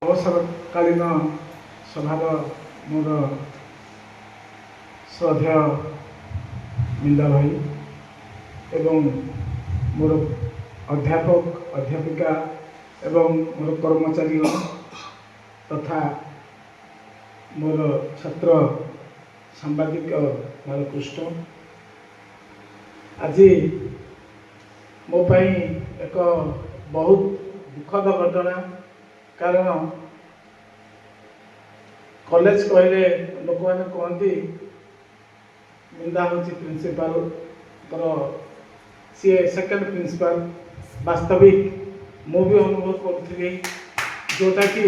अवसरकालीन सभार मोर श्रद्धेय मिंदा भाई एवं मोर अध्यापक अध्यापिका एवं मोर कर्मचारी तथा मोर छात्र सांबादिक बालकृष्ण आज मो पाई एक बहुत दुखद घटना कारण कॉलेज कहले लोक मैंने कहती मिंदा हूँ प्रिंसिपाल तर सी सेकेंड प्रिंसिपाल वास्तविक मु भी अनुभव करी जोटा कि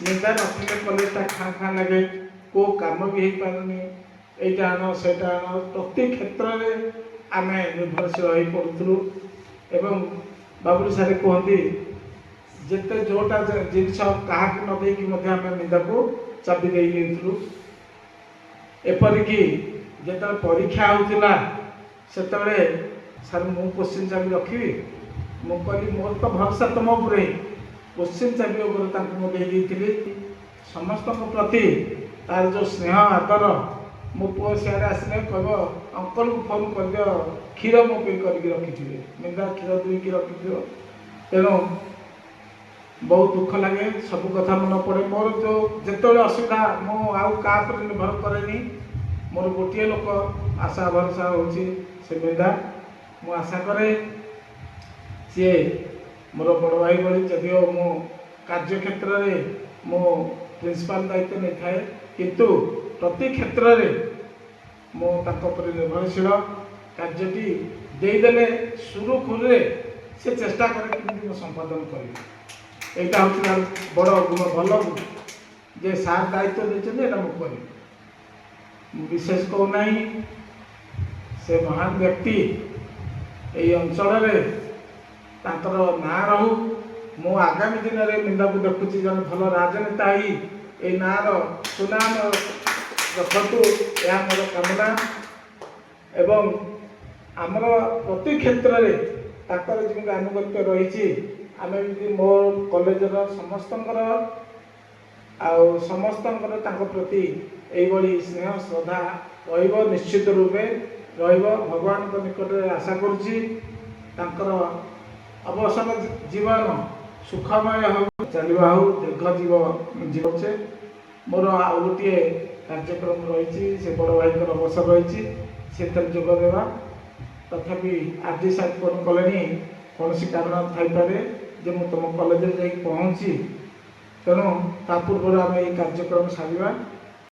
मिंदा नथिले कॉलेजटा खाँ खाँ लगे को काम भी हो पारनी यहीटा आन सेटा आन प्रति क्षेत्र में आम निर्भरशील हो पड़ूलु एवं बाबुल सारे कहती जिते जोटा जिनस क्या न देकी मिंदा को चाबी देलु एपरिक जो परीक्षा होता से सर मु क्वेश्चन चाबी रखी मुझे मोर तो भरोसा तुम उपर क्वेश्चन चाबी उपर समस्त प्रति तार जो स्नेह आदर मो पुओ सियाड़े आसने कह अंकल को फोन कर दियो क्षीर मो करके रखी मिंदा क्षीर दुईक रखी तेणु बहुत दुख लगे सब कथा मन पड़े मोर जो जिते असुविधा मु आउ क्या निर्भर कैनि मोर गोटे लोक आशा भरोसा होची से मिंदा मु आशा करे सी मोर बड़ भाई भाई जदिव मो कार्य क्षेत्र में मो प्रिंसिपाल दायित्व नहीं थाए किंतु प्रति क्षेत्र में मो निर्भरशील कार्यटी देदेले सुरुखुरे से चेष्टा करे संपादन करी यहाँ हूँ बड़ गुण भल गुण जे सार दायित्व देते मुझे विशेष कहना से महान व्यक्ति यही अंचल ना रहू मु आगामी दिन में मिंदा को देखुची जन भल राजनेता ही ये ना सुनाम रखतु यह मोर कामना एवं आमर प्रति क्षेत्र में जमी आनुगत्य रही आम मोर कॉलेजर समस्त प्रति यही स्नेह श्रद्धा निश्चित रूपे भगवान निकट आशा करुच्ची अवसर जीवन सुखमय हो चलवा हो दीर्घ जीवे मोर आउ गोटे कार्यक्रम रही से बड़ भाई अवसर रही से जोगदेवा तथापि आज साथ फोन कले कौन कारण थपे जे तुम कॉलेज जा पहुँची तेणु ता पूर्व आम ये कार्यक्रम सारा